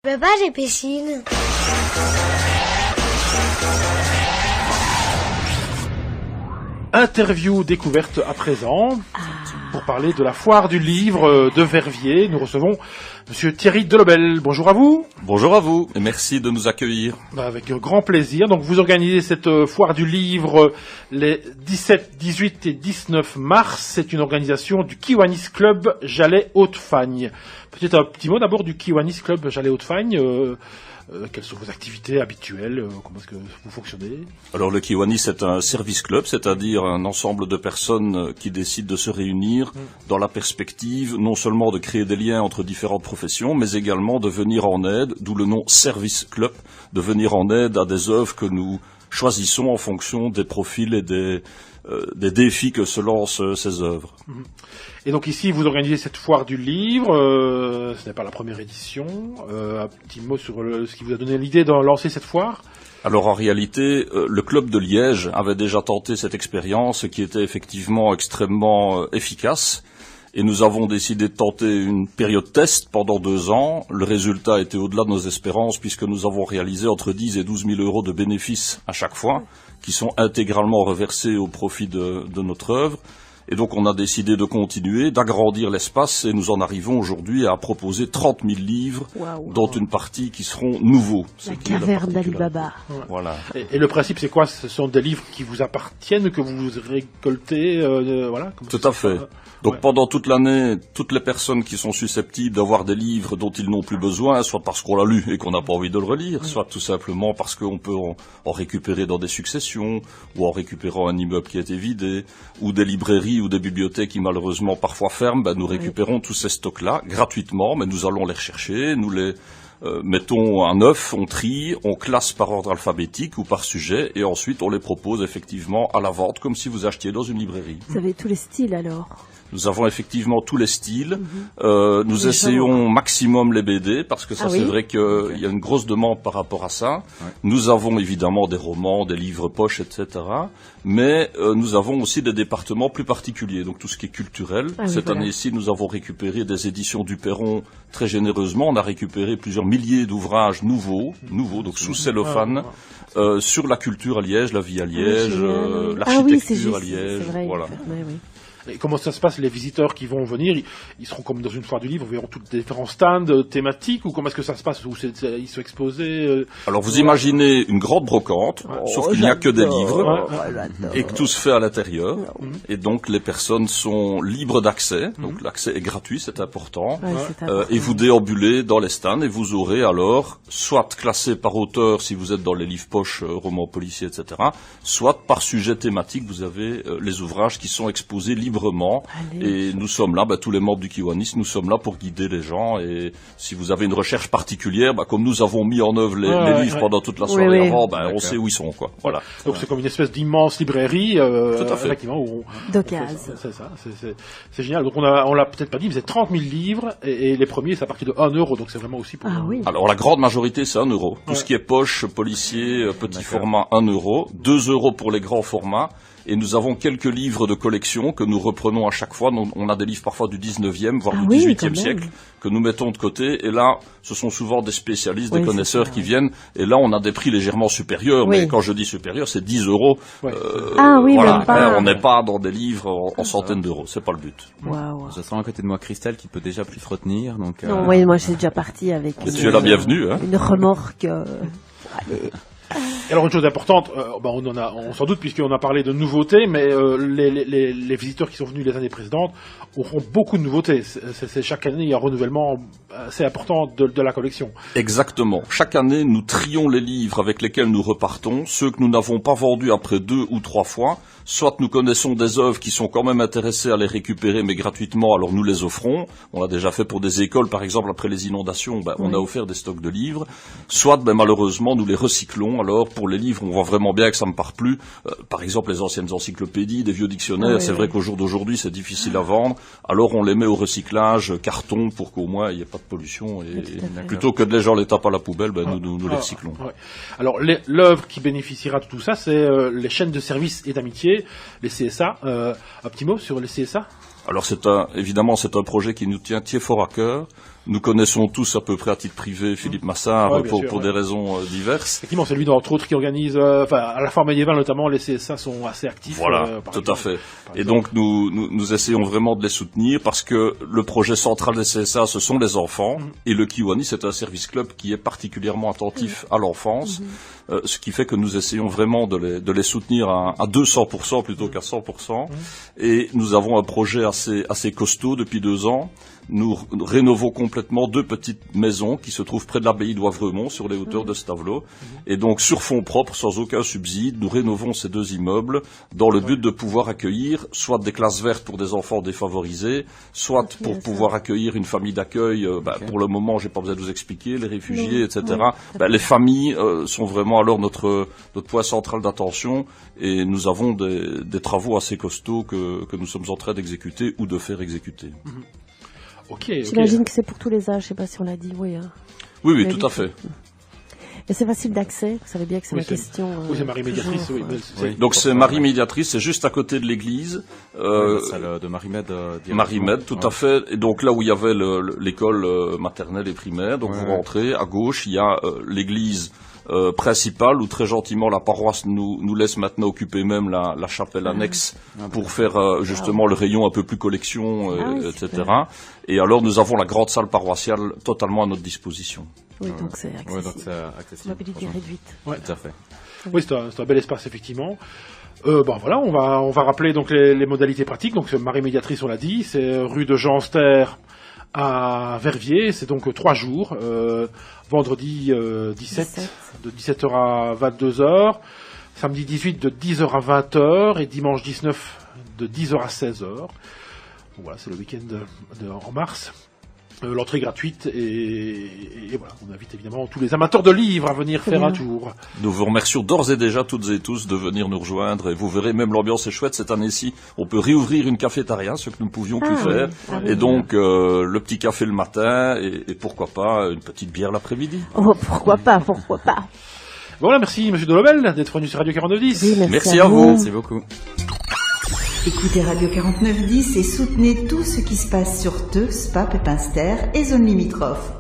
Papa, j'ai piscine. Interview découverte à présent. Pour parler de la foire du livre de Verviers, nous recevons Monsieur Thierry Delobel. Bonjour à vous. Bonjour à vous et merci de nous accueillir. Avec grand plaisir. Donc vous organisez cette foire du livre les 17, 18 et 19 mars. C'est une organisation du Kiwanis Club Jalais-Haute-Fagne. Peut-être un petit mot d'abord du Kiwanis Club Jalais-Haute-Fagne. Quelles sont vos activités habituelles? Comment est-ce que vous fonctionnez? Alors le Kiwanis est un service club, c'est-à-dire un ensemble de personnes qui décident de se réunir dans la perspective non seulement de créer des liens entre différentes professions, mais également de venir en aide, d'où le nom service club, de venir en aide à des œuvres que nous choisissons en fonction des profils et des défis que se lancent ces œuvres. Et donc ici, vous organisez cette foire du livre, ce n'est pas la première édition. Un petit mot sur ce qui vous a donné l'idée de lancer cette foire? Alors en réalité, le club de Liège avait déjà tenté cette expérience qui était effectivement extrêmement efficace. Et nous avons décidé de tenter une période test pendant 2 ans. Le résultat était au-delà de nos espérances puisque nous avons réalisé entre 10 et 12 000 euros de bénéfices à chaque fois, qui sont intégralement reversés au profit de notre œuvre. Et donc on a décidé de continuer, d'agrandir l'espace et nous en arrivons aujourd'hui à proposer 30 000 livres, dont une partie qui seront nouveaux. La caverne d'Ali Baba. Voilà. Et le principe c'est quoi? Ce sont des livres qui vous appartiennent, que vous récoltez, voilà. Tout à fait. Donc pendant toute l'année, toutes les personnes qui sont susceptibles d'avoir des livres dont ils n'ont plus besoin, soit parce qu'on l'a lu et qu'on n'a pas envie de le relire, soit tout simplement parce qu'on peut en récupérer dans des successions, ou en récupérant un immeuble qui a été vidé, ou des librairies ou des bibliothèques qui malheureusement parfois ferment, nous récupérons tous ces stocks-là gratuitement, mais nous allons les rechercher, nous les mettons à neuf, on trie, on classe par ordre alphabétique ou par sujet, et ensuite on les propose effectivement à la vente, comme si vous achetiez dans une librairie. Vous avez tous les styles alors? Nous avons effectivement tous les styles. Nous essayons maximum les BD parce que c'est vrai qu'il y a une grosse demande par rapport à ça. Ouais. Nous avons évidemment des romans, des livres poches, etc. Mais nous avons aussi des départements plus particuliers, donc tout ce qui est culturel. Cette année-ci, nous avons récupéré des éditions du Perron très généreusement. On a récupéré plusieurs milliers d'ouvrages nouveaux, donc sous cellophane, sur la culture à Liège, la vie à Liège, l'architecture à Liège. Vrai, voilà. Et comment ça se passe, les visiteurs qui vont venir, ils seront comme dans une foire du livre, ils verront tous les différents stands thématiques, ou comment est-ce que ça se passe, où ils sont exposés Alors vous imaginez une grande brocante, sauf qu'il n'y a que des livres, et que tout se fait à l'intérieur, et donc les personnes sont libres d'accès, donc l'accès est gratuit, c'est important, et vous déambulez dans les stands, et vous aurez alors, soit classé par auteur, si vous êtes dans les livres poches, romans policiers, etc., soit par sujet thématique, vous avez les ouvrages qui sont exposés librement. Et nous sommes là, tous les membres du Kiwanis, nous sommes là pour guider les gens. Et si vous avez une recherche particulière, comme nous avons mis en œuvre les livres pendant toute la soirée avant, on sait où ils sont, quoi. Voilà. Donc c'est comme une espèce d'immense librairie, tout à fait. Effectivement. D'occasion. C'est ça, c'est génial. Donc on l'a peut-être pas dit, mais c'est 30 000 livres, et les premiers, c'est à partir de 1 euro, donc c'est vraiment aussi pour... Alors la grande majorité, c'est 1 euro. Tout ce qui est poche, policier, petit format, 1 euro. 2 euros pour les grands formats. Et nous avons quelques livres de collection que nous reprenons à chaque fois. On a des livres parfois du 19e, voire du 18e siècle, que nous mettons de côté. Et là, ce sont souvent des spécialistes, des connaisseurs qui viennent. Et là, on a des prix légèrement supérieurs. Mais quand je dis supérieur, c'est 10 euros. Voilà. On n'est pas dans des livres en centaines d'euros. C'est pas le but. Je sens à côté de moi Christelle qui peut déjà plus se retenir. Donc, non, moi, je suis déjà partie avec tu es la bienvenue. Une remorque. Et alors une chose importante, on s'en doute puisqu'on a parlé de nouveautés, mais les visiteurs qui sont venus les années précédentes auront beaucoup de nouveautés. C'est chaque année il y a un renouvellement assez important de la collection. Exactement. Chaque année, nous trions les livres avec lesquels nous repartons, ceux que nous n'avons pas vendus après 2 ou 3 fois. Soit nous connaissons des œuvres qui sont quand même intéressées à les récupérer, mais gratuitement, alors nous les offrons. On l'a déjà fait pour des écoles, par exemple, après les inondations, on a offert des stocks de livres. Soit, malheureusement, nous les recyclons. Alors, pour les livres, on voit vraiment bien que ça ne part plus. Par exemple, les anciennes encyclopédies, des vieux dictionnaires, c'est vrai qu'au jour d'aujourd'hui, c'est difficile à vendre. Alors, on les met au recyclage, carton, pour qu'au moins, il n'y ait pas de pollution. Et plutôt que de les gens les tapent à la poubelle, nous les recyclons. Alors, l'œuvre qui bénéficiera de tout ça, c'est les chaînes de services et d'amitié, les CSA. Un petit mot sur les CSA? Alors évidemment c'est un projet qui nous tient fort à cœur. Nous connaissons tous à peu près à titre privé Philippe Massard pour des raisons diverses. Effectivement, c'est lui entre autres qui organise, à la foire médiévale notamment, les CSA sont assez actifs. Voilà, tout à fait. Et donc nous essayons vraiment de les soutenir parce que le projet central des CSA, ce sont les enfants, et le Kiwani, c'est un service club qui est particulièrement attentif à l'enfance, ce qui fait que nous essayons vraiment de les soutenir à 200% plutôt qu'à 100%. Et nous avons un projet assez costaud depuis 2 ans. Nous rénovons complètement 2 petites maisons qui se trouvent près de l'abbaye d'Oivremont, sur les hauteurs de Stavelot. Et donc, sur fonds propres, sans aucun subside, nous rénovons ces 2 immeubles dans le but de pouvoir accueillir soit des classes vertes pour des enfants défavorisés, soit pour pouvoir accueillir une famille d'accueil. Pour le moment, j'ai pas besoin de vous expliquer, les réfugiés, etc. Les familles sont vraiment alors notre point central d'attention, et nous avons des travaux assez costauds que nous sommes en train d'exécuter ou de faire exécuter. J'imagine que c'est pour tous les âges, je sais pas si on l'a dit, oui. Oui, tout à fait. Et c'est facile d'accès, vous savez bien que c'est la question. Oui, c'est Marie Médiatrice, Donc c'est Marie Médiatrice, c'est juste à côté de l'église. La salle de Marie-Med. Marie-Med, tout à fait. Et donc là où il y avait l'école maternelle et primaire, donc vous rentrez, à gauche, il y a l'église principale, où très gentiment la paroisse nous laisse maintenant occuper même la chapelle annexe pour faire justement le rayon un peu plus collection, etc. Et alors nous avons la grande salle paroissiale totalement à notre disposition. Oui, donc c'est accessible. Ouais, donc c'est accessible. Mobilité réduite. Tout à fait. Oui, c'est un bel espace effectivement. Voilà, on va rappeler donc les modalités pratiques. Donc Marie Médiatrice, on l'a dit, c'est rue de Jean Anster à Verviers. C'est donc 3 jours. Vendredi 17 de 17h à 22h, samedi 18 de 10h à 20h et dimanche 19 de 10h à 16h. Donc voilà, c'est le week-end en mars. L'entrée est gratuite et voilà, on invite évidemment tous les amateurs de livres à venir faire un tour. Nous vous remercions d'ores et déjà toutes et tous de venir nous rejoindre, et vous verrez, même l'ambiance est chouette cette année-ci. On peut réouvrir une cafétéria, ce que nous ne pouvions plus faire, et donc le petit café le matin et pourquoi pas une petite bière l'après-midi. Oh, pourquoi pas. Voilà, merci Monsieur Delobel d'être venu sur Radio 4910. Oui, merci à vous. Merci beaucoup. Écoutez Radio 4910 et soutenez tout ce qui se passe sur Teux, Spa, Pépinster et zones limitrophes.